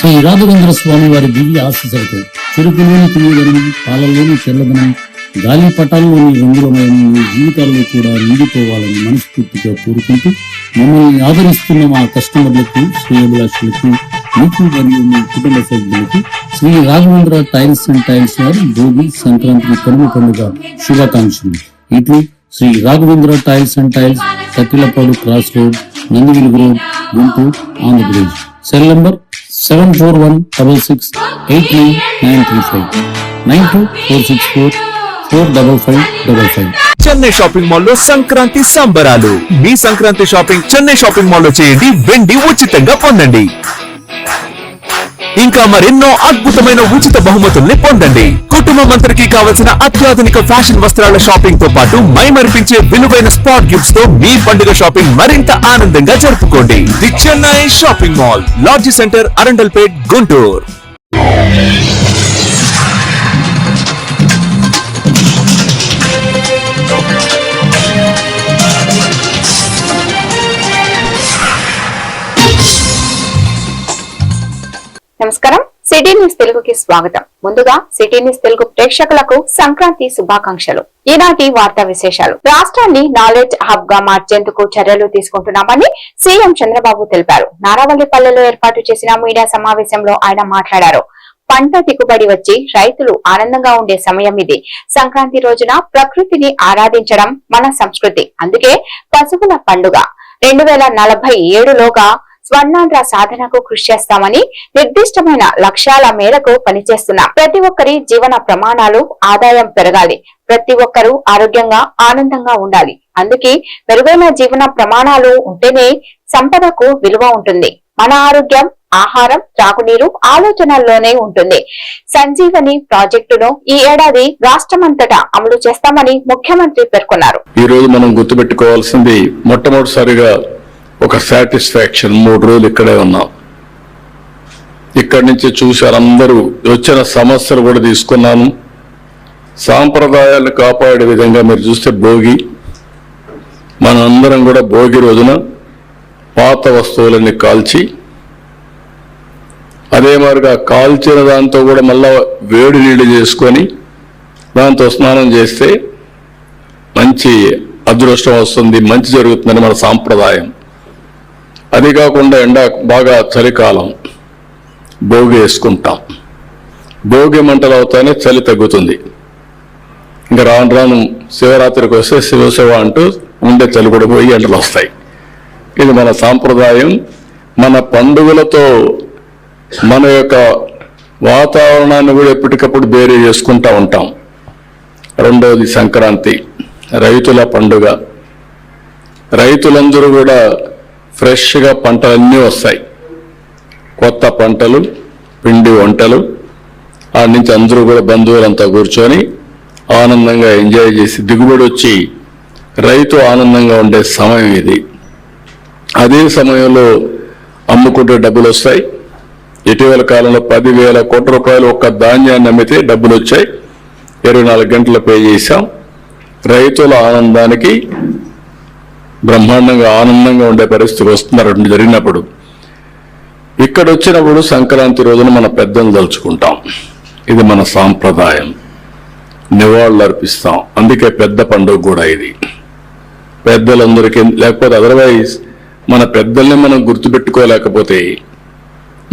శ్రీ రాఘవేంద్ర స్వామి వారి దివ్య ఆశీస్సులతో చెరుకులోని తీయదనం, పాలలోని తెల్లదనం, గాలి పటాల్లోని రంగులమయం మీ జీవితాల్లో కూడా నిండిపోవాలని మనస్ఫూర్తిగా కోరుకుంటూ మమ్మల్ని ఆదరిస్తున్న మా కస్టమర్లకు, శ్రేయోభిలాషులకు, మీకు మరియు మీ కుటుంబ సభ్యులకు Shri Raghavendra tiles and tiles వారి భోగి, సంక్రాంతి, కనుమ పండుగ శుభాకాంక్షలు. ఇటు Shri Raghavendra tiles and tiles, Takkilapadu cross road, Nandivelugu road, Guntur, Andhra Pradesh. Cell number 7416689935 9246445555. Chennai shopping mall లో సంక్రాంతి సంబరాలు. మీ Sankranti shopping Chennai shopping mall లో చేయండి, వెండి ఉచితంగా పొందండి. ఇంకా మరెన్నో అద్భుతమైన ఉచిత బహుమతుల్ని పొందండి. కుటుంబం అందరికీ కావలసిన అత్యాధునిక ఫ్యాషన్ వస్త్రాల షాపింగ్ తో పాటు మైమరిపించే విలువైన స్పాట్ గిఫ్ట్స్ తో మీ పండుగ షాపింగ్ మరింత ఆనందంగా జరుపుకోండి. The Chennai shopping mall, lodge centre, Arundelpet, Guntur. నమస్కారం, సిటీ న్యూస్ తెలుగుకి స్వాగతం. ముందుగా సిటీ న్యూస్ తెలుగు ప్రేక్షకులకు సంక్రాంతి శుభాకాంక్షలు. ఈనాటి వార్తా విశేషాలు. రాష్ట్రాన్ని నాలెడ్జ్ హబ్ గా మార్చేందుకు చర్యలు తీసుకుంటున్నామని సీఎం చంద్రబాబు తెలిపారు. నారావల్లిపల్లెలో ఏర్పాటు చేసిన మీడియా సమావేశంలో ఆయన మాట్లాడారు. పంట దిగుబడి వచ్చి రైతులు ఆనందంగా ఉండే సమయం ఇది. సంక్రాంతి రోజున ప్రకృతిని ఆరాధించడం మన సంస్కృతి. అందుకే పశువుల పండుగ. 2047లోగా స్వర్ణాంధ్ర సాధనకు కృషి చేస్తామని, నిర్దిష్టమైన లక్ష్యాల మేరకు పనిచేస్తున్నాం. ప్రతి ఒక్కరి జీవన ప్రమాణాలు, ఆదాయం పెరగాలి. ప్రతి ఒక్కరూ ఆరోగ్యంగా, ఆనందంగా ఉండాలి. అందుకే మెరుగైన జీవన ప్రమాణాలు ఉంటేనే సంపదకు విలువ ఉంటుంది. మన ఆరోగ్యం, ఆహారం, త్రాగునీరు ఆలోచనల్లోనే ఉంటుంది. సంజీవని ప్రాజెక్టును ఈ ఏడాది రాష్ట్రమంతటా అమలు చేస్తామని ముఖ్యమంత్రి పేర్కొన్నారు. ఈ రోజు మనం గుర్తుపెట్టుకోవాల్సింది, మొట్టమొదటిసారిగా ఒక సాటిస్ఫాక్షన్. 3 రోజులు ఇక్కడే ఉన్నాం. ఇక్కడి నుంచి చూశారు అందరూ. వచ్చిన సమస్యలు కూడా తీసుకున్నాను. సాంప్రదాయాలను కాపాడే విధంగా మీరు చూస్తే భోగి, మనందరం కూడా భోగి రోజున పాత వస్తువులన్నీ కాల్చి, అదే మాదిరిగా కాల్చిన దాంతో కూడా మళ్ళా వేడి నీళ్లు చేసుకొని దాంతో స్నానం చేస్తే మంచి అదృష్టం వస్తుంది, మంచి జరుగుతుందని మన సాంప్రదాయం. అది కాకుండా బాగా చలికాలం భోగి వేసుకుంటాం. భోగి మంటలు అవుతానే చలి తగ్గుతుంది. ఇంకా రాను రాను శివరాత్రికి వస్తే శివశివ అంటూ ఉండే చలి కూడా పోయి ఎండలు వస్తాయి. ఇది మన సాంప్రదాయం. మన పండుగలతో మన యొక్క వాతావరణాన్ని కూడా ఎప్పటికప్పుడు బేరీ చేసుకుంటూ ఉంటాం. రెండవది సంక్రాంతి, రైతుల పండుగ. రైతులందరూ కూడా ఫ్రెష్గా పంటలన్నీ వస్తాయి. కొత్త పంటలు, పిండి వంటలు. ఆ నుంచి అందరూ కూడా బంధువులంతా కూర్చొని ఆనందంగా ఎంజాయ్ చేసి దిగుబడి వచ్చి రైతు ఆనందంగా ఉండే సమయం ఇది. అదే సమయంలో అమ్ముకుంటే డబ్బులు వస్తాయి. ఇటీవల కాలంలో 10,000 కోట్ల రూపాయలు ఒక్క ధాన్యాన్ని అమ్మితే డబ్బులు వచ్చాయి. 24 గంటలు పే చేశాం. రైతుల ఆనందానికి బ్రహ్మాండంగా ఆనందంగా ఉండే పరిస్థితి వస్తున్నారు జరిగినప్పుడు. ఇక్కడ వచ్చినప్పుడు సంక్రాంతి రోజున మన పెద్దలు తలుచుకుంటాం. ఇది మన సాంప్రదాయం. నివాళులు అర్పిస్తాం. అందుకే పెద్ద పండుగ కూడా ఇది. పెద్దలందరికీ, లేకపోతే అదర్వైజ్ మన పెద్దల్ని మనం గుర్తుపెట్టుకోలేకపోతే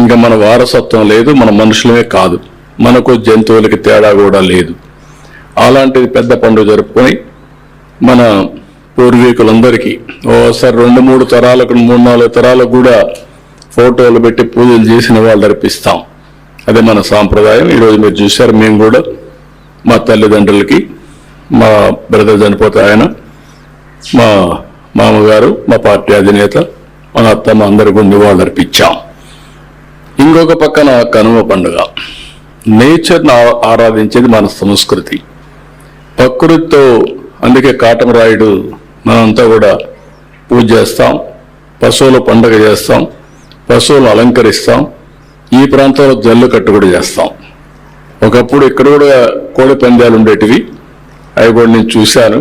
ఇంకా మన వారసత్వం లేదు, మన మనుషులమే కాదు, మనకు జంతువులకి తేడా కూడా లేదు. అలాంటిది పెద్ద పండుగ జరుపుకొని మన పూర్వీకులందరికీ ఓసారి 2-3 తరాలకు, 3-4 తరాలకు కూడా ఫోటోలు పెట్టి పూజలు చేసిన వాళ్ళు అర్పిస్తాం. అదే మన సాంప్రదాయం. ఈరోజు మీరు చూశారు, మేము కూడా మా తల్లిదండ్రులకి, మా బ్రదర్ చనిపోతే ఆయన, మా మామగారు, మా పార్టీ అధినేత, మన అత్తమ్మ అందరూ కూడా నివాళులు అర్పించాం. ఇంకొక పక్కన కనుమ పండుగ. నేచర్ని ఆరాధించేది మన సంస్కృతి. ప్రకృతితో, అందుకే కాటమరాయుడు మనంతా కూడా పూజ చేస్తాం. పశువుల పండుగ చేస్తాం. పశువులను అలంకరిస్తాం. ఈ ప్రాంతంలో జల్లికట్టు కూడా చేస్తాం. ఒకప్పుడు ఇక్కడ కూడా కోడి పందాలు ఉండేటివి. అవి కూడా నేను చూశాను.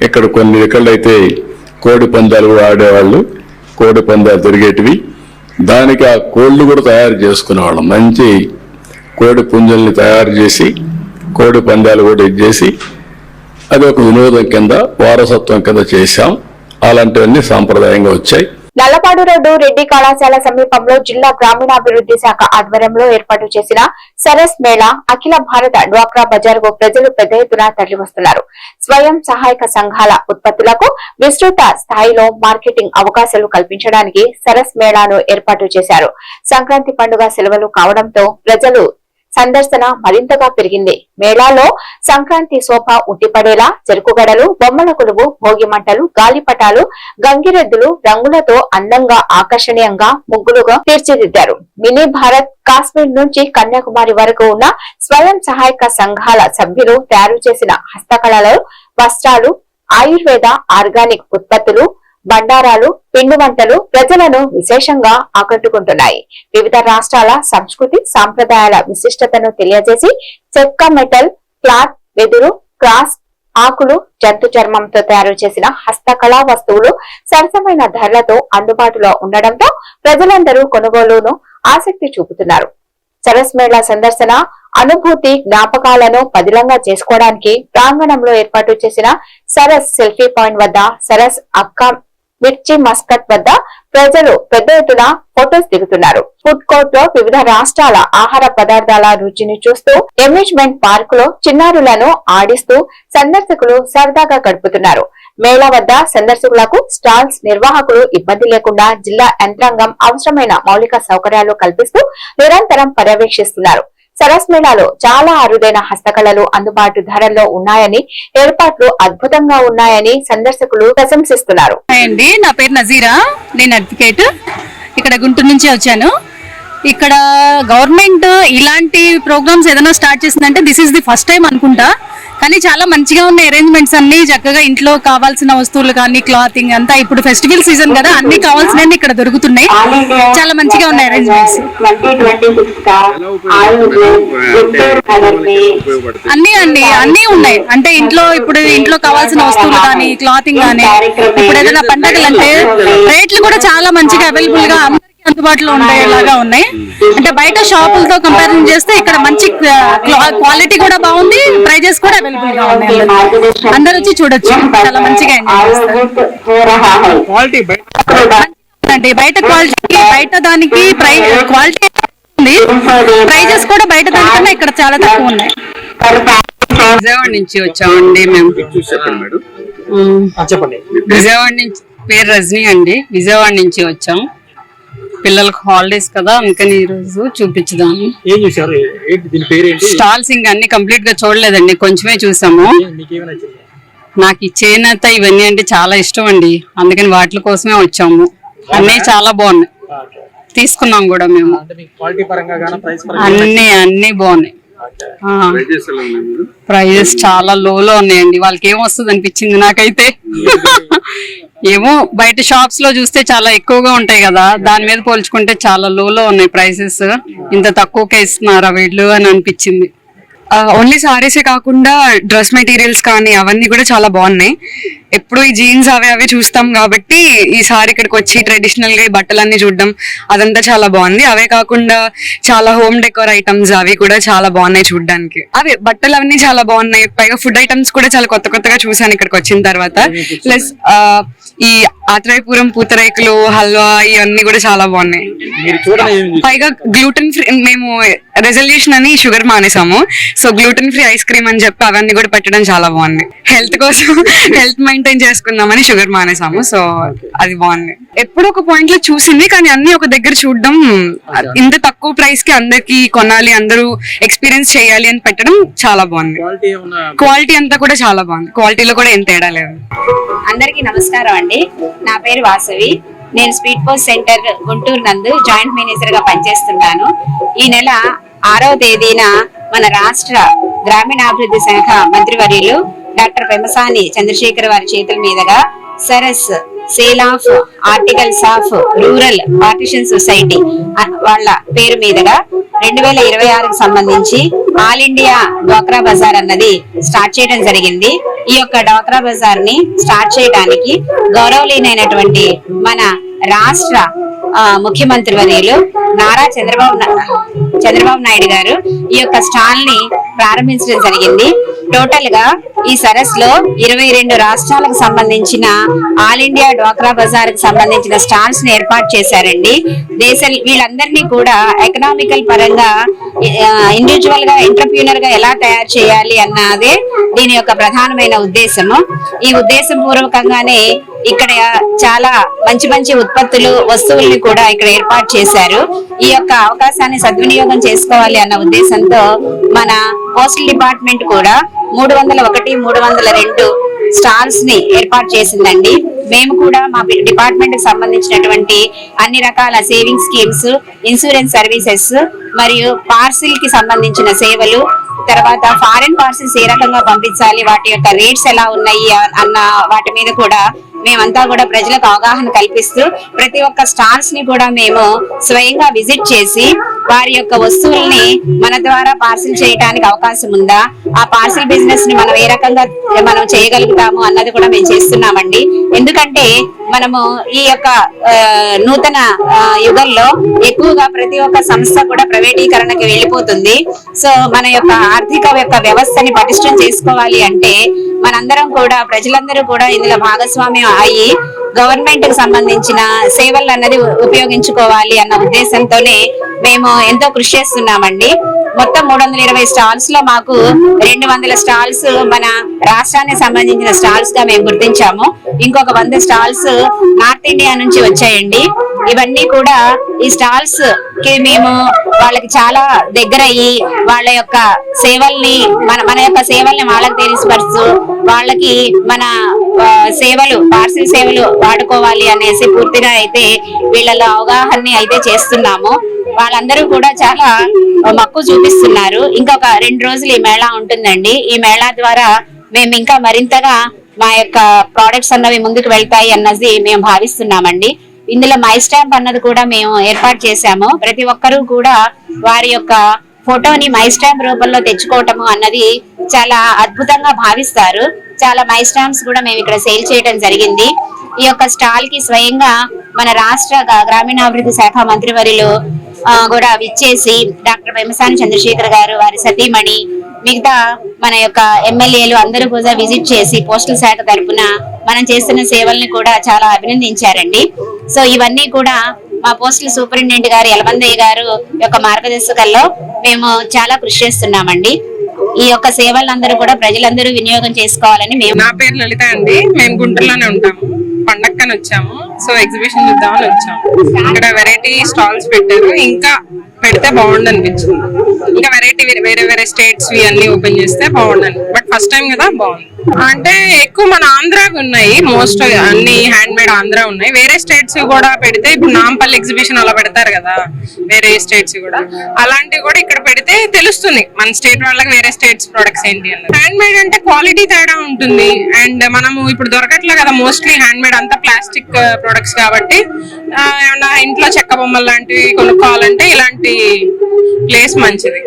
ఇక్కడ కొన్ని ఎక్కడైతే కోడి పందాలు కూడా ఆడేవాళ్ళు, కోడి పందాలు తిరిగేటివి. దానికి ఆ కోళ్ళు కూడా తయారు చేసుకునేవాళ్ళం. మంచి కోడి పుంజల్ని తయారు చేసి కోడి పందాలు కూడా ఇచ్చేసి అది ఒక వినోదం కింద వారసత్వం కింద చేశాం. అలాంటివన్నీ సాంప్రదాయంగా వచ్చాయి. నల్లపాడు రోడ్డు రెడ్డి కళాశాల సమీపంలో జిల్లా గ్రామీణాభివృద్ధి శాఖ ఆధ్వర్యంలో ఏర్పాటు చేసిన సరస్ మేళా అఖిల భారత డ్వాక్రా బజార్ కు ప్రజలు పెద్ద ఎత్తున తరలివస్తున్నారు. స్వయం సహాయక సంఘాల ఉత్పత్తులకు విస్తృత స్థాయిలో మార్కెటింగ్ అవకాశాలు కల్పించడానికి సరస్ మేళాను ఏర్పాటు చేశారు. సంక్రాంతి పండుగ సెలవులు కావడంతో ప్రజలు సందర్శన మరింతగా పెరిగింది. మేళాలో సంక్రాంతి శోభ ఉట్టిపడేలా చెరుకుగడలు, బొమ్మల కొలువు, భోగి మంటలు, గాలిపటాలు, గంగిరెద్దులు రంగులతో అందంగా ఆకర్షణీయంగా ముగ్గులుగా తీర్చిదిద్దారు. మినీ భారత్ కాశ్మీర్ నుంచి కన్యాకుమారి వరకు ఉన్న స్వయం సహాయక సంఘాల సభ్యులు తయారు చేసిన హస్తకళలు, వస్త్రాలు, ఆయుర్వేద ఆర్గానిక్ ఉత్పత్తులు, బండారాలు, పిండి వంటలు ప్రజలను విశేషంగా ఆకట్టుకుంటున్నాయి. వివిధ రాష్ట్రాల సంస్కృతి సాంప్రదాయాల విశిష్టతను తెలియజేసి చెక్క, మెటల్, క్లాత్, వెదురు, క్రాస్, ఆకులు, జంతు చర్మంతో తయారు చేసిన హస్తకళా వస్తువులు సరసమైన ధరలతో అందుబాటులో ఉండడంతో ప్రజలందరూ కొనుగోలును ఆసక్తి చూపుతున్నారు. సరస్ మేళా సందర్శన అనుభూతి జ్ఞాపకాలను పదిలంగా చేసుకోవడానికి ప్రాంగణంలో ఏర్పాటు చేసిన సరస్ సెల్ఫీ పాయింట్ వద్ద సరస్ అక్క మిర్చి మస్కట్ వద్ద ప్రజలు పెద్ద ఎత్తున ఫొటోస్ దిగుతున్నారు. ఫుడ్ కోర్ట్ లో వివిధ రాష్ట్రాల ఆహార పదార్థాల రుచిని చూస్తూ అమ్యూజ్మెంట్ పార్క్ లో చిన్నారులను ఆడిస్తూ సందర్శకులు సరదాగా గడుపుతున్నారు. మేళా వద్ద సందర్శకులకు స్టాల్స్ నిర్వాహకులు ఇబ్బంది లేకుండా జిల్లా యంత్రాంగం అవసరమైన మౌలిక సౌకర్యాలు కల్పిస్తూ నిరంతరం పర్యవేక్షిస్తున్నారు. సరస్ మేళాలో చాలా అరుదైన హస్తకళలు అందుబాటు ధరల్లో ఉన్నాయని, ఏర్పాట్లు అద్భుతంగా ఉన్నాయని సందర్శకులు ప్రశంసిస్తున్నారు. అండి, నా పేరు నజీరా, నేను అడ్వకేట్. ఇక్కడ గుంటూరు నుంచి వచ్చాను. ఇక్కడ గవర్నమెంట్ ఇలాంటి ప్రోగ్రామ్స్ ఏదైనా స్టార్ట్ చేసిందంటే this is the first time అనుకుంటా. కానీ చాలా మంచిగా ఉన్నాయి అరేంజ్మెంట్స్ అన్ని. చక్కగా ఇంట్లో కావాల్సిన వస్తువులు కానీ క్లాతింగ్ అంతా, ఇప్పుడు ఫెస్టివల్ సీజన్ కదా, అన్ని కావాల్సినవి ఇక్కడ దొరుకుతున్నాయి. చాలా మంచిగా ఉన్నాయి అరేంజ్మెంట్స్. అన్ని ఉన్నాయి. అంటే ఇంట్లో కావాల్సిన వస్తువులు కానీ క్లాతింగ్ కానీ, ఇప్పుడు ఏదైనా పండగలు అంటే రేట్లు కూడా చాలా మంచిగా అవైలబుల్ గా అందుబాటులో ఉండేలాగా ఉన్నాయి. అంటే బయట షాపులతో కంపారిజన్ చేస్తే ఇక్కడ మంచి క్వాలిటీ కూడా బాగుంది, ప్రైజెస్ కూడా అవైలబుల్ గా ఉన్నాయి. అందరూ వచ్చి చూడొచ్చు, చాలా మంచిగా ఎంజాయ్ చేస్తారు. బయట క్వాలిటీ బయట దానికి క్వాలిటీ ఉంది, ప్రైజెస్ కూడా బయట దానికన్నా ఇక్కడ చాలా తక్కువ ఉన్నాయి. విజయవాడ నుంచి వచ్చామండి మేము. విజయవాడ నుంచి, పేరు రజనీ అండి, విజయవాడ నుంచి వచ్చాం. పిల్లలకు హాలిడేస్ కదా, అందుకని ఈ రోజు చూపించుదాము. స్టాల్స్ ఇంకా అన్ని కంప్లీట్ గా చూడలేదండి, కొంచెమే చూసాము. నాకు ఈ చేనేత ఇవన్నీ అంటే చాలా ఇష్టం అండి, అందుకని వాటి కోసమే వచ్చాము. అన్ని చాలా బాగున్నాయి, తీసుకున్నాం కూడా మేము. అన్ని బాగున్నాయి. ప్రైజెస్ చాలా లోలో ఉన్నాయండి. వాళ్ళకి ఏం వస్తుంది అనిపించింది నాకైతే. ఏమో బయట షాప్స్ లో చూస్తే చాలా ఎక్కువగా ఉంటాయి కదా, దాని మీద పోల్చుకుంటే చాలా లోలో ఉన్నాయి ప్రైసెస్. ఇంత తక్కువకే ఇస్తున్నారా వీళ్ళు అని అనిపించింది. ఓన్లీ సారీసే కాకుండా డ్రెస్ మెటీరియల్స్ కానీ అవన్నీ కూడా చాలా బాగున్నాయి. ఎప్పుడు ఈ జీన్స్ అవి చూస్తాం కాబట్టి ఈసారి ఇక్కడికి వచ్చి ట్రెడిషనల్ గా బట్టలన్నీ చూడడం అదంతా చాలా బాగుంది. అవే కాకుండా చాలా హోమ్ డెకోర్ ఐటమ్స్ అవి కూడా చాలా బాగున్నాయి చూడడానికి. అవి బట్టలు అవన్నీ చాలా బాగున్నాయి. పైగా ఫుడ్ ఐటమ్స్ కూడా చాలా కొత్తగా చూసాను ఇక్కడికి వచ్చిన తర్వాత. ప్లస్ ఈ ఆత్రేయపురం పూతరేకులు, హల్వా ఇవన్నీ కూడా చాలా బాగున్నాయి. పైగా గ్లూటెన్ ఫ్రీ, మేము రెజల్యూషన్ అని షుగర్ మానేసాము, so gluten free ice cream అని చెప్పి అవన్నీ కూడా పెట్టడం చాలా బాగుంది. హెల్త్ కోసం హెల్త్ మెయింటైన్ చేసుకుందామని షుగర్ మానేసాము, సో అది బాగుంది. ఎప్పుడు ఒక పాయింట్ లో చూసింది కానీ అన్ని ఒక దగ్గర చూడడం, ఇంత తక్కువ ప్రైస్ కి అందరికి కొనాలి, అందరూ ఎక్స్పీరియన్స్ చేయాలి అని పెట్టడం చాలా బాగుంది. క్వాలిటీ అంతా కూడా చాలా బాగుంది, క్వాలిటీలో కూడా ఏం తేడా లేదు. అందరికీ నమస్కారం అండి, నా పేరు వాసవి. నేను స్పీడ్ పోస్ట్ సెంటర్ గుంటూరు నందు జాయింట్ మేనేజర్ గా పనిచేస్తున్నాను. ఈ నెల 6వ తేదీన మన రాష్ట్ర గ్రామీణాభివృద్ధి శాఖ మంత్రివర్యులు డాక్టర్ పెమసాని చంద్రశేఖర్ వారి చేతుల మీదుగా Saras sale of articles of rural partition society వాళ్ళ పేరు మీదుగా 2026కు సంబంధించి ఆల్ ఇండియా డ్వాక్రా బజార్ అన్నది స్టార్ట్ చేయడం జరిగింది. ఈ యొక్క డ్వాక్రా బజార్ ని స్టార్ట్ చేయడానికి గౌరవనీయులైనటువంటి మన రాష్ట్ర ముఖ్యమంత్రి వర్యులు నారా చంద్రబాబు నాయుడు గారు ఈ యొక్క స్టాల్ ని ప్రారంభించడం జరిగింది. టోటల్ గా ఈ సరస్సులో 22 రాష్ట్రాలకు సంబంధించిన ఆల్ ఇండియా డ్వాక్రా బజార్ కి సంబంధించిన స్టాల్స్ ని ఏర్పాటు చేశారండి. వీళ్ళందరినీ కూడా ఎకనామికల్ పరంగా ఇండివిజువల్ గా ఎంటర్ప్రీనర్ గా ఎలా తయారు చేయాలి అన్నదే దీని యొక్క ప్రధానమైన ఉద్దేశము. ఈ ఉద్దేశం పూర్వకంగానే ఇక్కడ చాలా మంచి మంచి ఉత్పత్తులు వస్తువుల్ని కూడా ఇక్కడ ఏర్పాటు చేశారు. ఈ యొక్క అవకాశాన్ని సద్వినియోగం చేసుకోవాలి అన్న ఉద్దేశంతో మన పోస్టల్ డిపార్ట్మెంట్ కూడా 301, 302 స్టాల్స్ ని ఏర్పాటు చేసిందండి. మేము కూడా మా డిపార్ట్మెంట్ కి సంబంధించినటువంటి అన్ని రకాల సేవింగ్ స్కీమ్స్, ఇన్సూరెన్స్ సర్వీసెస్ మరియు పార్సిల్ కి సంబంధించిన సేవలు, తర్వాత ఫారెన్ పార్సిల్స్ ఏ రకంగా పంపించాలి, వాటి యొక్క రేట్స్ ఎలా ఉన్నాయి అన్న వాటి మీద కూడా మేమంతా కూడా ప్రజలకు అవగాహన కల్పిస్తూ ప్రతి ఒక్క స్టాల్స్ ని కూడా మేము స్వయంగా విజిట్ చేసి వారి యొక్క వస్తువుల్ని మన ద్వారా పార్సిల్ చేయడానికి అవకాశం ఉందా, ఆ పార్సిల్ బిజినెస్ ని మనం ఏ రకంగా మనం చేయగలుగుతాము అన్నది కూడా మేము చేస్తున్నామండి. ఎందుకంటే మనము ఈ యొక్క నూతన యుగంలో ఎక్కువగా ప్రతి ఒక్క సంస్థ కూడా ప్రైవేటీకరణకి వెళ్ళిపోతుంది. సో మన యొక్క ఆర్థిక యొక్క వ్యవస్థని పటిష్టం చేసుకోవాలి అంటే మనందరం కూడా ప్రజలందరూ కూడా ఇందులో భాగస్వామ్యం అయ్యి గవర్నమెంట్ కి సంబంధించిన సేవలు అన్నది ఉపయోగించుకోవాలి అన్న ఉద్దేశంతోనే మేము ఎంతో కృషి చేస్తున్నామండి. మొత్తం 320 స్టాల్స్ లో మాకు 200 స్టాల్స్ మన రాష్ట్రానికి సంబంధించిన స్టాల్స్ గా మేము గుర్తించాము. ఇంకొక 100 స్టాల్స్ నార్త్ ఇండియా నుంచి వచ్చాయండి. ఇవన్నీ కూడా ఈ స్టాల్స్ కి మేము వాళ్ళకి చాలా దగ్గర అయ్యి వాళ్ళ యొక్క సేవల్ని మన యొక్క సేవల్ని వాళ్ళకి తెలియపరుస్తూ వాళ్ళకి మన సేవలు పార్సిల్ సేవలు వాడుకోవాలి అనేసి పూర్తిగా అయితే వీళ్ళలో అవగాహన అయితే చేస్తున్నాము. వాళ్ళందరూ కూడా చాలా మక్కువ చూపిస్తున్నారు. ఇంకొక 2 రోజులు ఈ మేళా ఉంటుందండి. ఈ మేళా ద్వారా మేము ఇంకా మరింతగా మా యొక్క ప్రోడక్ట్స్ అన్నవి ముందుకు వెళ్తాయి అన్నది మేము భావిస్తున్నామండి. ఇందులో మై స్టాంప్ అన్నది కూడా మేము ఏర్పాటు చేశాము. ప్రతి ఒక్కరూ కూడా వారి యొక్క ఫోటోని మై స్టాంప్ రూపంలో తెచ్చుకోవటము అన్నది చాలా అద్భుతంగా భావిస్తారు. చాలా మై స్టాంప్స్ కూడా మేము ఇక్కడ సేల్ చేయడం జరిగింది. ఈ యొక్క స్టాల్ కి స్వయంగా మన రాష్ట్ర గ్రామీణాభివృద్ధి శాఖ మంత్రివర్యులు కూడా విచ్చేసి డాక్టర్ పెమ్మసాని చంద్రశేఖర్ గారు, వారి సతీమణి, మిగతా మన యొక్క ఎమ్మెల్యేలు అందరూ కూడా విజిట్ చేసి పోస్టల్ శాఖ తరఫున మనం చేస్తున్న సేవల్ని కూడా చాలా అభినందించారండి. సో ఇవన్నీ కూడా మా పోస్టల్ సూపరింటెండెంట్ గారు యలమందయ్య గారు యొక్క మార్గదర్శకల్లో మేము చాలా కృషి చేస్తున్నామండి. ఈ యొక్క సేవలందరూ కూడా ప్రజలందరూ వినియోగం చేసుకోవాలని మేము. నా పేరు లలిత అండి. మేము గుంటూరులోనే ఉంటాము. పండక్కని వచ్చాము. సో ఎగ్జిబిషన్ చూద్దామని వచ్చాము. ఇక్కడ వెరైటీ స్టాల్స్ పెట్టారు. ఇంకా పెడితే బాగుండు అనిపించింది. ఇంకా వెరైటీ వేరే వేరే స్టేట్స్ అన్ని ఓపెన్ చేస్తే బాగుండని. బట్ ఫస్ట్ టైం కదా, బాగుంది. అంటే ఎక్కువ మన ఆంధ్రాకి ఉన్నాయి. మోస్ట్ అన్ని హ్యాండ్ మేడ్ ఆంధ్రా ఉన్నాయి. వేరే స్టేట్స్ కూడా పెడితే ఇప్పుడు నాంపల్లి ఎగ్జిబిషన్ అలా పెడతారు కదా, వేరే స్టేట్స్ కూడా అలాంటివి కూడా ఇక్కడ పెడితే తెలుస్తుంది మన స్టేట్ వాళ్ళకి వేరే స్టేట్స్ ప్రొడక్ట్స్ ఏంటి అన్నది. హ్యాండ్ మేడ్ అంటే క్వాలిటీ తేడా ఉంటుంది. అండ్ మనము ఇప్పుడు దొరకట్లే కదా, మోస్ట్లీ హ్యాండ్ మేడ్ అంతా ప్లాస్టిక్ ప్రొడక్ట్స్ కాబట్టి ఏమన్నా ఇంట్లో చెక్క బొమ్మలు లాంటివి కొనుక్కోవాలంటే ఇలాంటి ప్లేస్ మంచిది.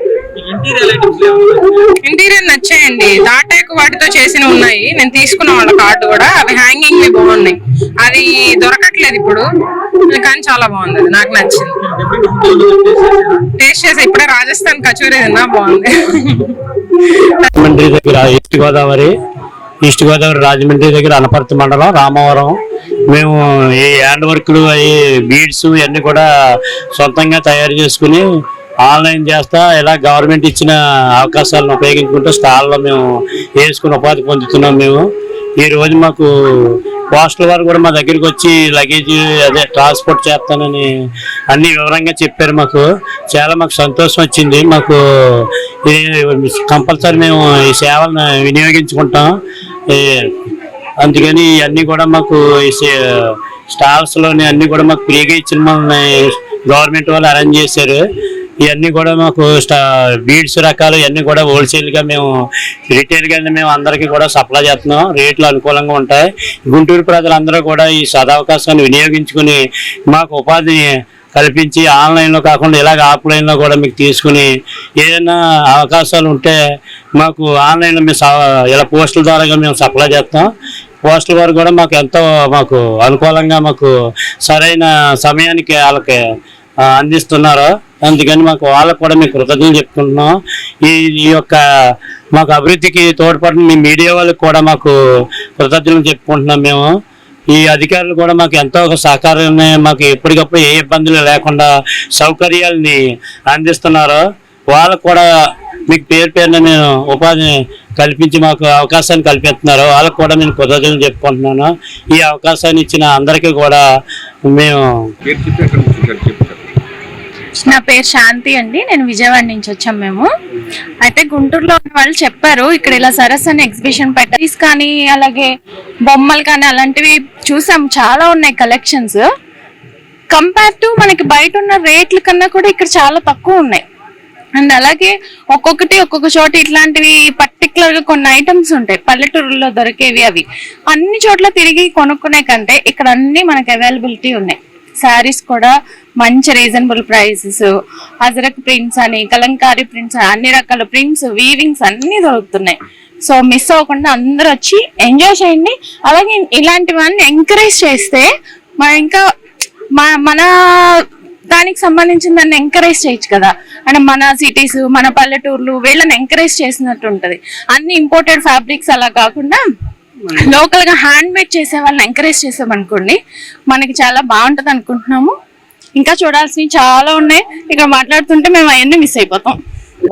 ఇంటీరియర్ నచ్చాయండి. తాటాకు వాటితో చేసినవి ఉన్నాయి. నేను తీసుకున్న వాళ్ళ కార్డు కూడా, అవి హ్యాంగింగ్ బాగున్నాయి. అది దొరకట్లేదు ఇప్పుడు, కానీ చాలా బాగుంది. అది నాకు నచ్చింది. టేస్ట్ చేసి ఇప్పుడే రాజస్థాన్ కచోరీ తిన్నా, బాగుంది. రాజమండ్రి దగ్గర ఈస్ట్ గోదావరి రాజమండ్రి దగ్గర అనపర్తి మండలం రామవరం. మేము ఈ హ్యాండ్ వర్క్లు అవి బీడ్స్ ఇవన్నీ కూడా సొంతంగా తయారు చేసుకుని ఆన్లైన్ చేస్తా ఇలా గవర్నమెంట్ ఇచ్చిన అవకాశాలను ఉపయోగించుకుంటూ స్టాల్లో మేము వేసుకుని ఉపాధి పొందుతున్నాం. మేము ఈ రోజు మాకు పోస్టల్ వారు కూడా మా దగ్గరికి వచ్చి లగేజ్ ట్రాన్స్పోర్ట్ చేస్తానని అన్ని వివరంగా చెప్పారు. మాకు సంతోషం వచ్చింది. మాకు కంపల్సరీ మేము ఈ సేవలను వినియోగించుకుంటాం. అందుకని ఇవన్నీ కూడా మాకు స్టాల్స్లోని అన్నీ కూడా మాకు ఫ్రీగా ఇచ్చిన మనల్ని గవర్నమెంట్ వాళ్ళు అరేంజ్ చేశారు. ఇవన్నీ కూడా మాకు బీడ్స్ రకాలు ఇవన్నీ కూడా హోల్సేల్గా మేము రిటైల్గా మేము అందరికీ కూడా సప్లై చేస్తున్నాం. రేట్లు అనుకూలంగా ఉంటాయి. గుంటూరు ప్రజలందరూ కూడా ఈ సదవకాశాన్ని వినియోగించుకుని మాకు ఉపాధి కల్పించి ఆన్లైన్లో కాకుండా ఇలాగ ఆఫ్లైన్లో కూడా మీకు తీసుకుని ఏదైనా అవకాశాలు ఉంటే మాకు ఆన్లైన్లో మేము ఇలా పోస్టుల ద్వారా మేము సప్లై చేస్తాం. పోస్టల్ వారు కూడా మాకు అనుకూలంగా మాకు సరైన సమయానికి వాళ్ళకి అందిస్తున్నారు. అందుకని వాళ్ళకు కూడా మేము కృతజ్ఞతలు చెప్పుకుంటున్నాం. ఈ యొక్క మాకు అభివృద్ధికి తోడ్పడిన మీ మీడియా వాళ్ళకి కూడా మాకు కృతజ్ఞతలు చెప్పుకుంటున్నాం. మేము ఈ అధికారులు కూడా మాకు ఎంతో సహకారాన్ని మాకు ఎప్పటికప్పుడు ఏ ఇబ్బందులు లేకుండా సౌకర్యాలని అందిస్తున్నారు. వాళ్ళకు కూడా మీకు పేరున నేను ఉపాధి కల్పించి మాకు అవకాశాన్ని కల్పిస్తున్నారు. వాళ్ళకు కూడా నేను కృతజ్ఞతలు చెప్పుకుంటున్నాను. ఈ అవకాశాన్ని ఇచ్చిన అందరికీ కూడా మేము నా పేరు శాంతి అండి. నేను విజయవాడ నుంచి వచ్చాం. మేము అయితే గుంటూరులో ఉన్న వాళ్ళు చెప్పారు ఇక్కడ ఇలా సరస్ అని ఎగ్జిబిషన్ పెట్టారు కానీ అలాగే బొమ్మలు కానీ అలాంటివి చూసాం. చాలా ఉన్నాయి కలెక్షన్స్. కంపేర్ టు మనకి బయట ఉన్న రేట్ల కన్నా కూడా ఇక్కడ చాలా తక్కువ ఉన్నాయి. అండ్ అలాగే ఒక్కొక్క చోట ఇట్లాంటివి పర్టికులర్ గా కొన్ని ఐటమ్స్ ఉంటాయి పల్లెటూరులో దొరికేవి. అవి అన్ని చోట్ల తిరిగి కొనుక్కునే కంటే ఇక్కడ అన్ని మనకి అవైలబిలిటీ ఉన్నాయి. శారీస్ కూడా మంచి రీజనబుల్ ప్రైసెస్, అజరక్ ప్రింట్స్ అని, కలంకారీ ప్రింట్స్, అన్ని రకాల ప్రింట్స్, వీవింగ్స్ అన్ని దొరుకుతున్నాయి. సో మిస్ అవ్వకుండా అందరూ వచ్చి ఎంజాయ్ చేయండి. అలాగే ఇలాంటివన్నీ ఎంకరేజ్ చేస్తే ఇంకా మన దానికి సంబంధించిన దాన్ని ఎంకరేజ్ చేయొచ్చు కదా. అంటే మన సిటీస్, మన పల్లెటూర్లు వీళ్ళని ఎంకరేజ్ చేసినట్టు ఉంటది. అన్ని ఇంపోర్టెడ్ ఫ్యాబ్రిక్స్ అలా కాకుండా లోకల్ గా హ్యాండ్ మేడ్ చేసే వాళ్ళని ఎంకరేజ్ చేసామనుకోండి మనకి చాలా బాగుంటది అనుకుంటున్నాము. ఇంకా చూడాల్సినవి చాలా ఉన్నాయి. ఇక్కడ మాట్లాడుతుంటే మేము అవన్నీ మిస్ అయిపోతాం.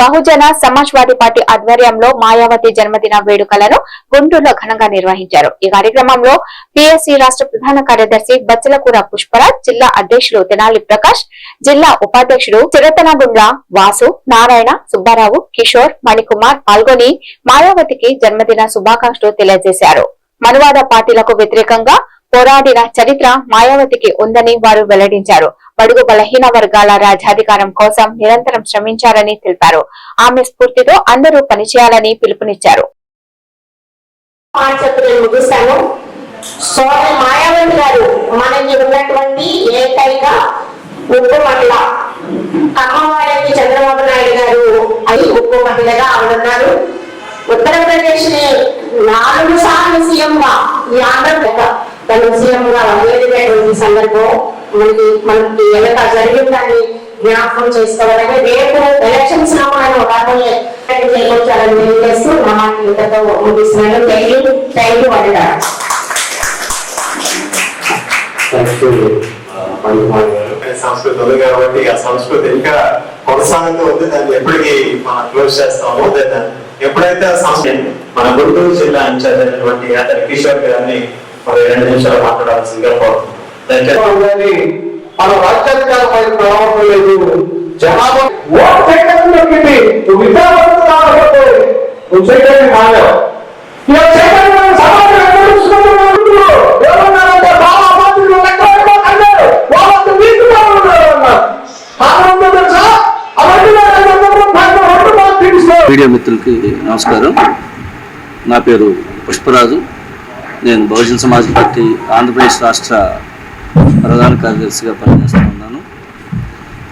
బహుజన సమాజ్వాదీ పార్టీ ఆధ్వర్యంలో మాయావతి జన్మదిన వేడుకలను గుంటూరులో ఘనంగా నిర్వహించారు. ఈ కార్యక్రమంలో పిఎస్సి రాష్ట్ర ప్రధాన కార్యదర్శి బచ్చలకూర పుష్పరాజ్, జిల్లా అధ్యక్షుడు తెనాలి ప్రకాష్, జిల్లా ఉపాధ్యక్షుడు చిరతనగుండ్ల వాసు, నారాయణ, సుబ్బారావు, కిషోర్, మణికుమార్ పాల్గొని మాయావతికి జన్మదిన శుభాకాంక్షలు తెలియజేశారు. మనువాద పార్టీలకు వ్యతిరేకంగా పోరాడిన చరిత్ర మాయావతికి ఉందని వారు వెల్లడించారు. బడుగు బలహీన వర్గాల రాజ్యాధికారం కోసం నిరంతరం శ్రమించారని తెలిపారు. ఆమె స్ఫూర్తితో అందరూ పనిచేయాలని పిలుపునిచ్చారు. ముగిస్తాను. సోదరి మాయావతి గారు మనకి ఉన్నటువంటి ఏకైక ఉప్పు మహిళ. అమ్మవారికి చంద్రబాబు నాయుడు గారు అది ఉప్పు మహిళగా ఆవిడున్నారు. ఉత్తరప్రదేశ్ ని 4 సార్లు సీఎంగా ఈ ఆంధ్రప్రదేశ్ తను సీఎంగా వేదికటువంటి సందర్భం మనకి ఎంత జరిగిందని జ్ఞాపకం చేసుకోవాలని రేపు ఎలక్షన్స్ లో మనం రాబోయే చేకూర్చాలని తెలియజేస్తూ నా మాటలు ఇంతతో ముగిస్తున్నాను. థ్యాంక్ యూ అంటారు. సంస్కృతి ఉంది కాబట్టి ఆ సంస్కృతి ఇంకా కొనసాగుతూ ఉంది. దాన్ని ఎప్పటికీ మనం క్లోజ్ చేస్తాము. ఎప్పుడైతే ఆ సంస్కృతి మన గుంటూరు జిల్లా ఇన్ఛార్జ్ అయినటువంటి అతని కిషోర్ గారిని మరి 2 నిమిషాలు మాట్లాడాల్సిందిగా కోరుతున్నాను. మన రాజ్యాధికార ప్రభావం లేదు. జనాభా ఓట్ చేయడానికి మీడియా మిత్రులకి నమస్కారం. నా పేరు పుష్పరాజు. నేను బహుజన సమాజ్ పార్టీ ఆంధ్రప్రదేశ్ రాష్ట్ర ప్రధాన కార్యదర్శిగా పనిచేస్తూ ఉన్నాను.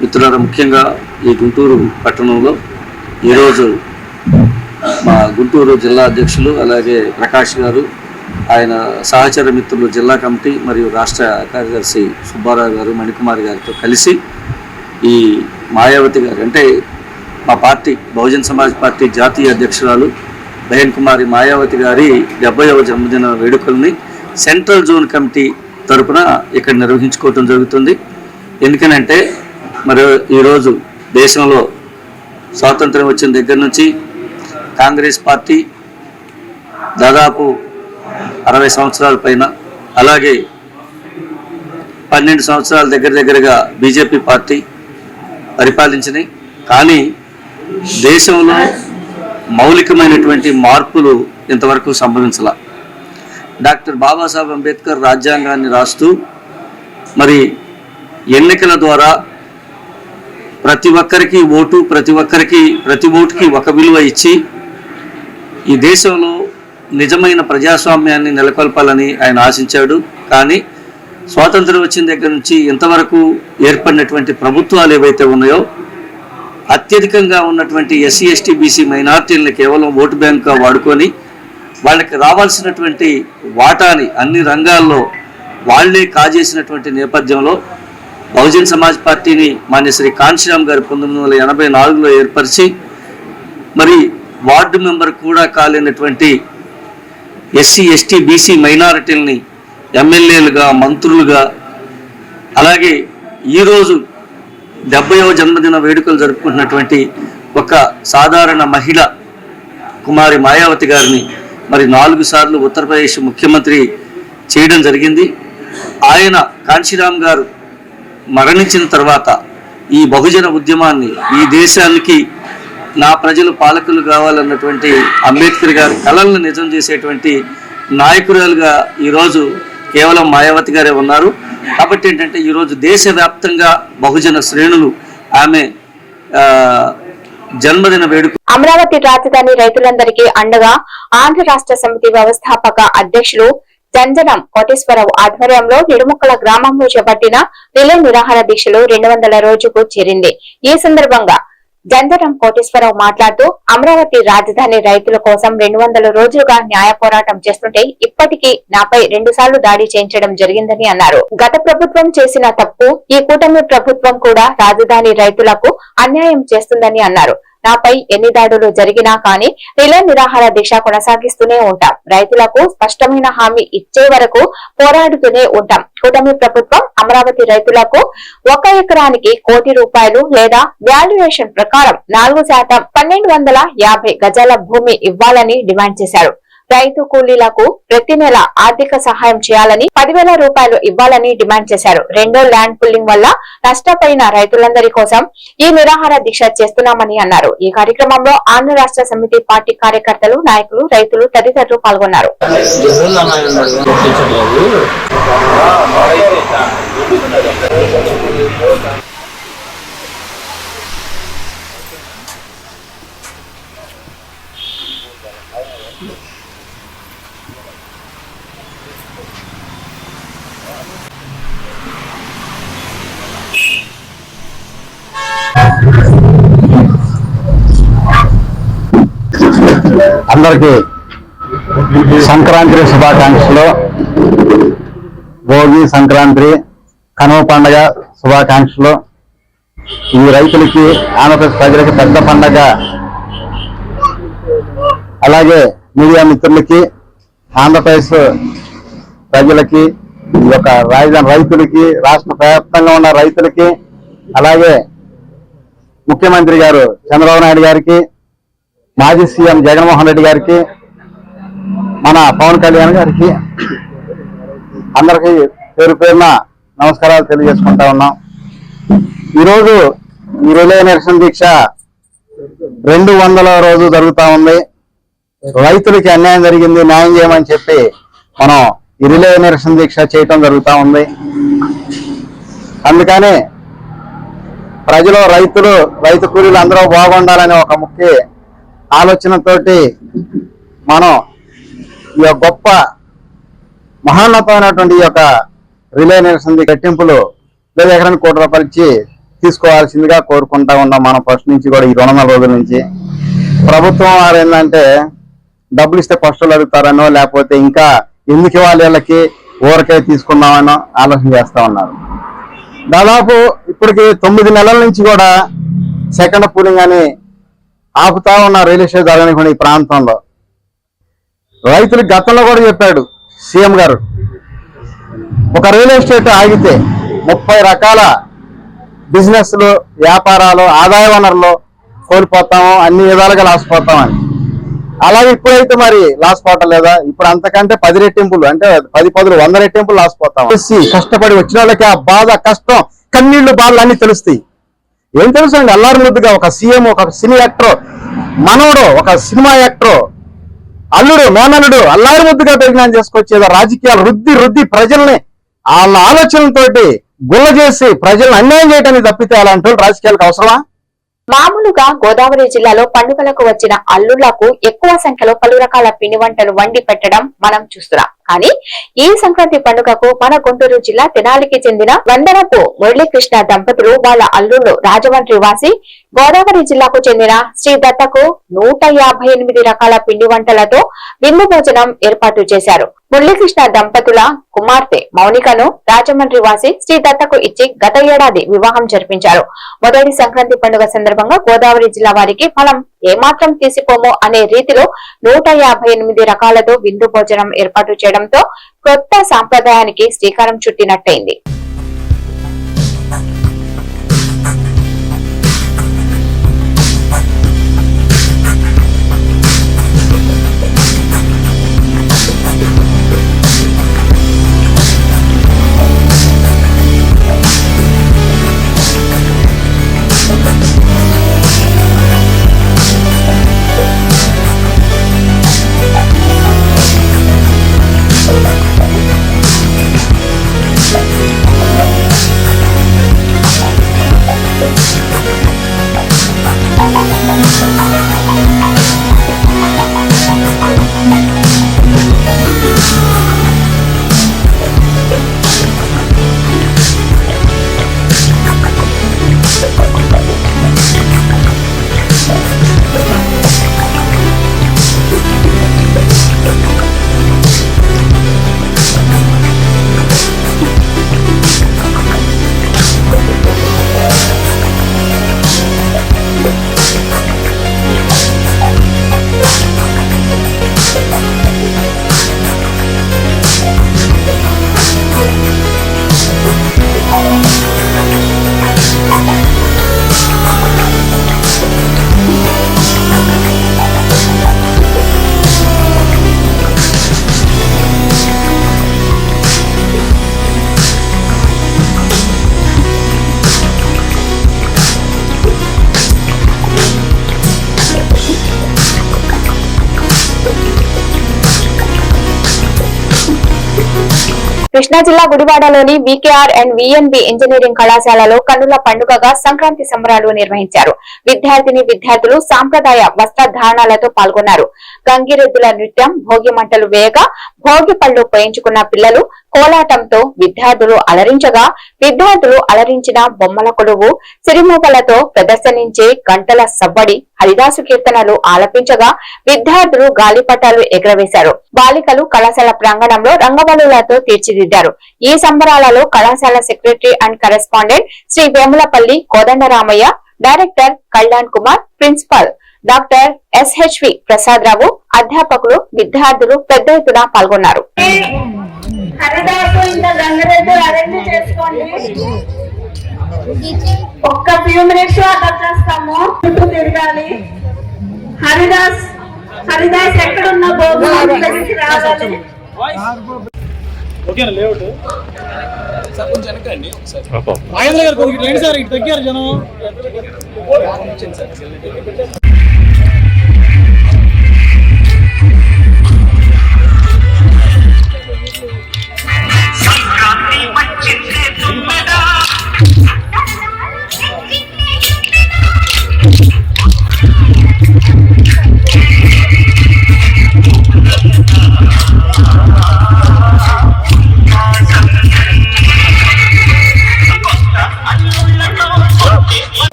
మిత్రులారా, ముఖ్యంగా ఈ గుంటూరు పట్టణంలో ఈరోజు మా గుంటూరు జిల్లా అధ్యక్షులు అలాగే ప్రకాష్ గారు, ఆయన సహచర మిత్రులు జిల్లా కమిటీ మరియు రాష్ట్ర కార్యదర్శి సుబ్బారావు గారు, మణికుమార్ గారితో కలిసి ఈ మాయావతి గారు అంటే మా పార్టీ బహుజన సమాజ్ పార్టీ జాతీయ అధ్యక్షురాలు బహన్ కుమారి మాయావతి గారి 70వ జన్మదిన వేడుకల్ని సెంట్రల్ జోన్ కమిటీ తరపున ఇక్కడ నిర్వహించుకోవటం జరుగుతుంది. ఎందుకనంటే మరి ఈరోజు దేశంలో స్వాతంత్రం వచ్చిన దగ్గర నుంచి కాంగ్రెస్ పార్టీ దాదాపు 60 సంవత్సరాల పైన, అలాగే 12 సంవత్సరాల దగ్గరగా బీజేపీ పార్టీ పరిపాలించినాయి. కానీ దేశంలో మౌలికమైనటువంటి మార్పులు ఇంతవరకు సంభవించాల. డాక్టర్ బాబాసాహెబ్ అంబేద్కర్ రాజ్యాంగాన్ని రాస్తూ మరి ఎన్నికల ద్వారా ప్రతి ఒక్కరికి ఓటు, ప్రతి ఓటుకి ఒక విలువ ఇచ్చి ఈ దేశంలో నిజమైన ప్రజాస్వామ్యాన్ని నెలకొల్పాలని ఆయన ఆశించాడు. కానీ స్వాతంత్రం వచ్చిన దగ్గర నుంచి ఇంతవరకు ఏర్పడినటువంటి ప్రభుత్వాలు ఏవైతే ఉన్నాయో అత్యధికంగా ఉన్నటువంటి ఎస్సీ, ఎస్టీ, బీసీ మైనార్టీలను కేవలం ఓటు బ్యాంక్గా వాడుకొని వాళ్ళకి రావాల్సినటువంటి వాటాని అన్ని రంగాల్లో వాళ్లే కాజేసినటువంటి నేపథ్యంలో బహుజన్ సమాజ్ పార్టీని మాన్య శ్రీ కాంశీరామ్ గారు 1984లో ఏర్పరిచి మరి వార్డు మెంబర్ కూడా కాలేనటువంటి ఎస్సీ ఎస్టీ బీసీ మైనారిటీలని ఎమ్మెల్యేలుగా మంత్రులుగా అలాగే ఈరోజు 70వ జన్మదిన వేడుకలు జరుపుకుంటున్నటువంటి ఒక సాధారణ మహిళ కుమారి మాయావతి గారిని మరి 4 సార్లు ఉత్తరప్రదేశ్ ముఖ్యమంత్రి చేయడం జరిగింది. ఆయన కాంశీరామ్ గారు మరణించిన తర్వాత ఈ బహుజన ఉద్యమాన్ని ఈ దేశానికి నా ప్రజలు పాలకులు కావాలన్నటువంటి అంబేద్కర్ గారి కలలను నిజం చేసేటువంటి నాయకురాలుగా ఈరోజు కేవలం మాయావతి గారే ఉన్నారు. కాబట్టి ఏంటంటే ఈరోజు దేశవ్యాప్తంగా బహుజన శ్రేణులు ఆమె జన్మదిన వేడుక. అమరావతి రాజధాని రైతులందరికీ అండగా ఆంధ్ర రాష్ట్ర సమితి వ్యవస్థాపక అధ్యక్షులు జంజనం కోటేశ్వరరావు ఆధ్వర్యంలో నిడుముక్కల గ్రామంలో చేపట్టిన రిలే నిరాహార దీక్షలు 200వ రోజుకు చేరింది. ఈ సందర్భంగా జంజనం కోటేశ్వరరావు మాట్లాడుతూ అమరావతి రాజధాని రైతుల కోసం 200 రోజులుగా న్యాయ పోరాటం చేస్తుంటే ఇప్పటికీ నాపై 2 సార్లు దాడి చేయించడం జరిగిందని అన్నారు. గత ప్రభుత్వం చేసిన తప్పు ఈ కూటమి ప్రభుత్వం కూడా రాజధాని రైతులకు అన్యాయం చేస్తుందని అన్నారు. నాపై ఎన్ని దాడులు జరిగినా కానీ రిలే నిరాహార దీక్ష కొనసాగిస్తూనే ఉంటాం. రైతులకు స్పష్టమైన హామీ ఇచ్చే వరకు పోరాడుతూనే ఉంటాం. కూటమి ప్రభుత్వం అమరావతి రైతులకు 1 ఎకరానికి ₹1,00,00,000 లేదా వాల్యుయేషన్ ప్రకారం 4% 1,250 గజాల భూమి ఇవ్వాలని డిమాండ్ చేశారు. రైతు కూలీలకు ప్రతి నెల ఆర్థిక సహాయం చేయాలని ₹10,000 ఇవ్వాలని డిమాండ్ చేశారు. రెండో ల్యాండ్ పుల్లింగ్ వల్ల నష్టపోయిన రైతులందరి కోసం ఈ నిరాహార దీక్ష చేస్తున్నామని అన్నారు. ఈ కార్యక్రమంలో ఆంధ్ర రాష్ట్ర సమితి పార్టీ కార్యకర్తలు, నాయకులు, రైతులు తదితరులు పాల్గొన్నారు. అందరికీ సంక్రాంతి శుభాకాంక్షలు. భోగి, సంక్రాంతి, కనుమ పండుగ శుభాకాంక్షలు. ఈ రైతులకి, ఆంధ్రప్రదేశ్ ప్రజలకి పెద్ద పండగ. అలాగే మీడియా మిత్రులకి, ఆంధ్రప్రదేశ్ ప్రజలకి, ఈ యొక్క రాజధాని రైతులకి, రాష్ట్ర వ్యాప్తంగా ఉన్న రైతులకి, అలాగే ముఖ్యమంత్రి గారు చంద్రబాబు నాయుడు గారికి, మాజీ సీఎం జగన్మోహన్ రెడ్డి గారికి, మన పవన్ కళ్యాణ్ గారికి అందరికీ పేరు పేరున నమస్కారాలు తెలియజేసుకుంటా ఉన్నాం. ఈరోజు ఈ రిలే నిరసన దీక్ష 200వ రోజు జరుగుతా ఉంది. రైతులకి అన్యాయం జరిగింది, న్యాయం చేయమని చెప్పి మనం ఈ రిలే నిరసన దీక్ష చేయటం జరుగుతూ ఉంది. అందుకని ప్రజలు, రైతులు, రైతు కూలీలు అందరూ బాగుండాలని ఒక ముఖ్య ఆలోచనతోటి మనం ఈ గొప్ప మహోన్నతమైనటువంటి ఈ యొక్క రిలే నిరసన కట్టింపులు 5 ఎకరానికి ₹1,00,00,000 ఇచ్చి తీసుకోవాల్సిందిగా కోరుకుంటా ఉన్నాం. మనం ఫస్ట్ నుంచి కూడా ఈ 200 రోజుల నుంచి ప్రభుత్వం వారు ఏంటంటే డబ్బులు ఇస్తే ఫస్టులు అడుగుతారనో, లేకపోతే ఇంకా ఎందుకు ఇవ్వాలి వీళ్ళకి, ఊరకే తీసుకున్నామనో ఆలోచన చేస్తా ఉన్నారు. దాదాపు ఇప్పటికి 9 నెలల నుంచి కూడా సెకండ్ పూలింగ్ అని ఆపుతా ఉన్న రియల్ ఎస్టేట్ జరగనివ్వండి. ఈ ప్రాంతంలో రైతులకు గతంలో కూడా చెప్పాడు సీఎం గారు, ఒక రియల్ ఎస్టేట్ ఆగితే 30 రకాల బిజినెస్లు, వ్యాపారాలు, ఆదాయ వనరులు కోల్పోతాము, అన్ని విధాలుగా లాసిపోతామని. అలాగే ఇప్పుడైతే మరి లాసిపోవటం లేదా? ఇప్పుడు అంతకంటే 10 రెట్టింపులు, అంటే 10 100 రెట్టింపులు లాసిపోతాం. కష్టపడి వచ్చిన వాళ్ళకి ఆ బాధ, కష్టం, కన్నీళ్లు, బాధలు అన్ని తెలుస్తాయి. ఏం తెలుసు అండి, అల్లారు ముద్దుగా ఒక సీఎం, ఒక సినీ యాక్టర్ మనవడు, ఒక సినిమా యాక్టర్ అల్లుడు, మేనల్లుడు అల్లారు ముద్దుగా పరిజ్ఞానం చేసుకొచ్చేది రాజకీయాలు రుద్ది ప్రజల్ని వాళ్ళ ఆలోచనలతోటి గుల్ల చేసి ప్రజలను అన్యాయం చేయడానికి తప్పితే అలాంటి రాజకీయాలకు అవసరమా? మామూలుగా గోదావరి జిల్లాలో పండుగలకు వచ్చిన అల్లుళ్లకు ఎక్కువ సంఖ్యలో పలు రకాల పిండి వంటలు వండి పెట్టడం మనం చూస్తున్నాం. కానీ ఈ సంక్రాంతి పండుగకు మన గుంటూరు జిల్లా తెనాలికి చెందిన వందనపు మురళీకృష్ణ దంపతులు వాళ్ళ అల్లుళ్లు రాజమండ్రి వాసి గోదావరి జిల్లాకు చెందిన శ్రీ దత్తకు 158 రకాల పిండి వంటలతో విందు భోజనం ఏర్పాటు చేశారు. మురళీకృష్ణ దంపతుల కుమార్తె మౌనికను రాజమండ్రి వాసి శ్రీ దత్తకు ఇచ్చి గత ఏడాది వివాహం జరిపించారు. మొదటి సంక్రాంతి పండుగ సందర్భంగా గోదావరి జిల్లా వారికి ఫలం ఏమాత్రం తీసిపోమో అనే రీతిలో 158 రకాలతో విందు భోజనం ఏర్పాటు చేయడంతో కొత్త సాంప్రదాయానికి శ్రీకారం చుట్టినట్టయింది. కృష్ణా జిల్లా గుడివాడలోని వికేఆర్ అండ్ విఎన్బి ఇంజనీరింగ్ కళాశాలలో కన్నుల పండుగగా సంక్రాంతి సంబరాలు నిర్వహించారు. విద్యార్థులు సాంప్రదాయ వస్త్రధారణలతో పాల్గొన్నారు. గంగిరెద్దుల నృత్యం, భోగి మంటలు వేయగా భోగి పళ్ళు పోయించుకున్న పిల్లలు కోలాటంతో విద్యార్థులు అలరించిన బొమ్మల కొలువు, సిరిమూగలతో ప్రదర్శనించే గంటల సవ్వడి, హరిదాసు కీర్తనలు ఆలపించగా విద్యార్థులు గాలిపటాలు ఎగరవేశారు. బాలికలు కళాశాల ప్రాంగణంలో రంగవల్లులతో తీర్చిదిద్దారు. ఈ సంబరాలలో కళాశాల secretary and correspondent Shri Vemulapalli Kodandaramaiah, director Kalyan Kumar, principal doctor SHV Prasadarao, అధ్యాపకులు, విద్యార్థులు పెద్ద ఎత్తున పాల్గొన్నారు. ఒక్క ఫ్యూ మినిట్స్ అర్థం చేస్తాము. చుట్టూ తిరగాలి. హరిదాస్ ఎక్కడున్నా రావాలి. తగ్గారు జనం.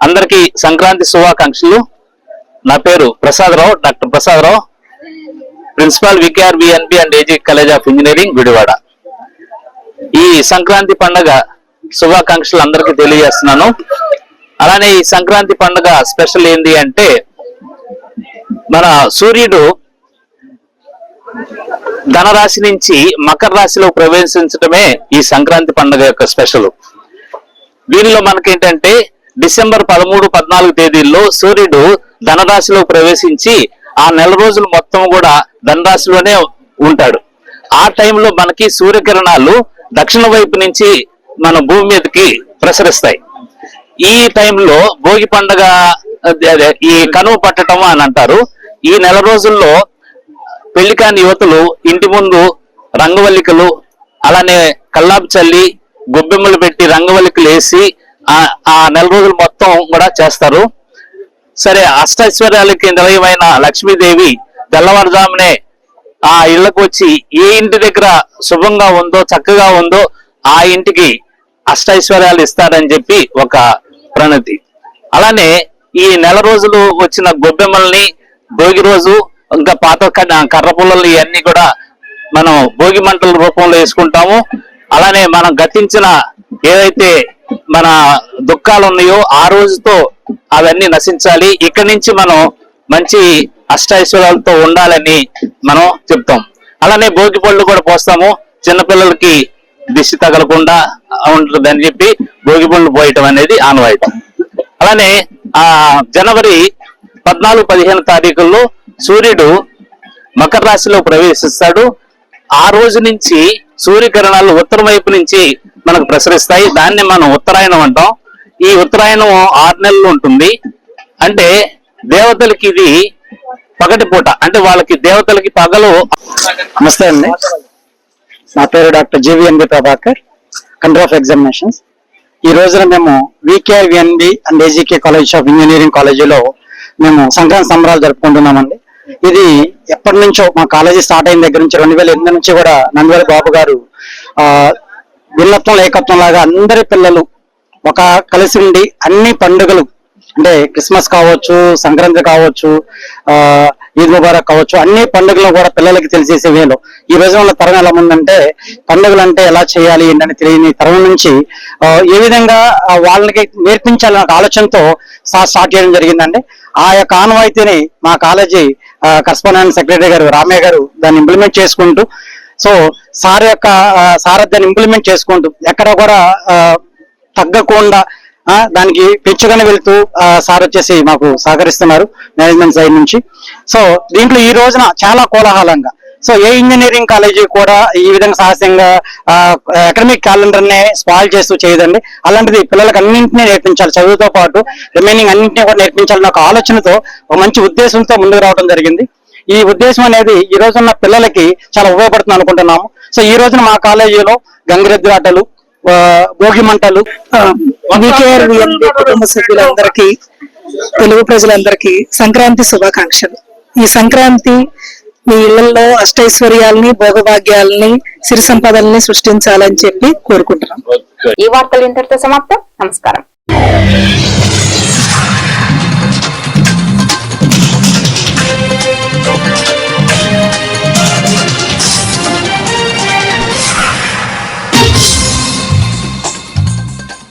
అందరికీ సంక్రాంతి శుభాకాంక్షలు. నా పేరు Prasadarao, doctor Prasadarao, principal VKR VNB and AG college of engineering Gudivada. ఈ సంక్రాంతి పండుగ శుభాకాంక్షలు అందరికీ తెలియజేస్తున్నాను. అలానే ఈ సంక్రాంతి పండుగ స్పెషల్ ఏంటి అంటే, మన సూర్యుడు ధనరాశి నుంచి మకర రాశిలో ప్రవేశించడమే ఈ సంక్రాంతి పండుగ యొక్క స్పెషల్. దీనిలో మనకేంటంటే డిసెంబర్ 13, 14 తేదీల్లో సూర్యుడు ధనరాశిలో ప్రవేశించి ఆ నెల రోజులు మొత్తం కూడా ధనరాశిలోనే ఉంటాడు. ఆ టైంలో మనకి సూర్యకిరణాలు దక్షిణ వైపు నుంచి మన భూమి మీదకి ప్రసరిస్తాయి. ఈ టైంలో భోగి పండుగ, ఈ కనుమ పట్టడం అని అంటారు. ఈ నెల రోజుల్లో పెళ్లి కాని యువతులు ఇంటి ముందు రంగవల్లికలు, అలానే కల్లాపు చల్లి గొబ్బెమ్మలు పెట్టి రంగవల్లికలు వేసి ఆ నెల రోజులు మొత్తం కూడా చేస్తారు. సరే అష్టైశ్వర్యాలకి నిలయమైన లక్ష్మీదేవి తెల్లవారుజామునే ఆ ఇళ్లకు వచ్చి ఏ ఇంటి దగ్గర శుభంగా ఉందో చక్కగా ఉందో ఆ ఇంటికి అష్టైశ్వర్యాలు ఇస్తారని చెప్పి ఒక ప్రణతి. అలానే ఈ నెల రోజులు వచ్చిన గొబ్బెమ్మల్ని భోగి రోజు ఇంకా పాత కర్ర పుల్లలు ఇవన్నీ కూడా మనం భోగి మంటల రూపంలో వేసుకుంటాము. అలానే మనం గతించిన ఏదైతే మన దుఃఖాలు ఉన్నాయో ఆ రోజుతో అవన్నీ నశించాలి, ఇక్కడి నుంచి మనం మంచి అష్టైశ్వర్యాలతో ఉండాలని మనం చెప్తాం. అలానే భోగి పళ్ళు కూడా పోస్తాము, చిన్నపిల్లలకి దిష్టి తగలకుండా ఉంటుందని చెప్పి భోగి పళ్ళు పోయటం అనేది ఆనవాయితీ. అలానే జనవరి 14-15 తారీఖుల్లో సూర్యుడు మకర రాశిలో ప్రవేశిస్తాడు. ఆ రోజు నుంచి సూర్యకిరణాలు ఉత్తరం వైపు నుంచి మనకు ప్రసరిస్తాయి. దాన్ని మనం ఉత్తరాయణం అంటాం. ఈ ఉత్తరాయణం 6 నెలలు ఉంటుంది. అంటే దేవతలకి ఇది పగటి పూట, అంటే వాళ్ళకి దేవతలకి పగలు. నమస్తే అండి, నా పేరు doctor GVNB Prabhakar, control of examinations. ఈ రోజున మేము VKVNB and AGK college of engineering కాలేజీలో మేము సంక్రాంతి సంబరాలు జరుపుకుంటున్నామండి. ఇది ఎప్పటి నుంచో మా కాలేజీ స్టార్ట్ అయిన దగ్గర నుంచి 2008 నుంచి కూడా నందివేల బాబు గారు భిన్నత్వం ఏకత్వం లాగా అందరి పిల్లలు ఒక కలిసి ఉండి అన్ని పండుగలు, అంటే క్రిస్మస్ కావచ్చు, సంక్రాంతి కావచ్చు, ఈద్ ముబారక్ కావచ్చు, అన్ని పండుగలు కూడా పిల్లలకి తెలిసేసే వేలో ఈ రోజు ఉన్న తరం ఎలా ఉందంటే పండుగలు అంటే ఎలా చేయాలి ఏంటని తెలియని తరం నుంచి ఏ విధంగా వాళ్ళకి నేర్పించాలనే ఒక ఆలోచనతో స్టార్ట్ చేయడం జరిగిందండి. ఆ యొక్క ఆనవాయితీని మా కాలేజీ కరస్పాండెంట్ సెక్రటరీ గారు రామయ్య గారు దాన్ని ఇంప్లిమెంట్ చేసుకుంటూ, సో సార్ యొక్క సారథ్యాన్ని ఇంప్లిమెంట్ చేసుకుంటూ ఎక్కడ కూడా తగ్గకుండా దానికి పెంచుకొని వెళ్తూ సార్ వచ్చేసి మాకు సహకరిస్తున్నారు మేనేజ్మెంట్ సైడ్ నుంచి. సో దీంట్లో ఈ రోజున చాలా కోలాహలంగా, సో ఏ ఇంజనీరింగ్ కాలేజీ కూడా ఈ విధంగా సాహసంగా అకాడమిక్ క్యాలెండర్ నే స్పాయిల్ చేస్తూ చేయదండి. అలాంటిది పిల్లలకు అన్నింటినీ నేర్పించాలి, చదువుతో పాటు రిమైనింగ్ అన్నింటినీ కూడా నేర్పించాలన్న ఒక ఆలోచనతో ఒక మంచి ఉద్దేశంతో ముందుకు రావడం జరిగింది. ఈ ఉద్దేశం అనేది ఈ రోజున్న పిల్లలకి చాలా ఉపయోగపడుతుంది అనుకుంటున్నాము. సో ఈ రోజున మా కాలేజీలో గంగిరెద్దు ఆటలు, భోగి మంటలు, కుటుంబ సభ్యులందరికీ, తెలుగు ప్రజలందరికీ సంక్రాంతి శుభాకాంక్షలు. ఈ సంక్రాంతి మీ ఇళ్లలో అష్టైశ్వర్యాలని, భోగభాగ్యాలని, సిరి సంపదల్ని సృష్టించాలని చెప్పి కోరుకుంటున్నాం. ఈ వార్తలు ఇంతటితో సమాప్తం. నమస్కారం.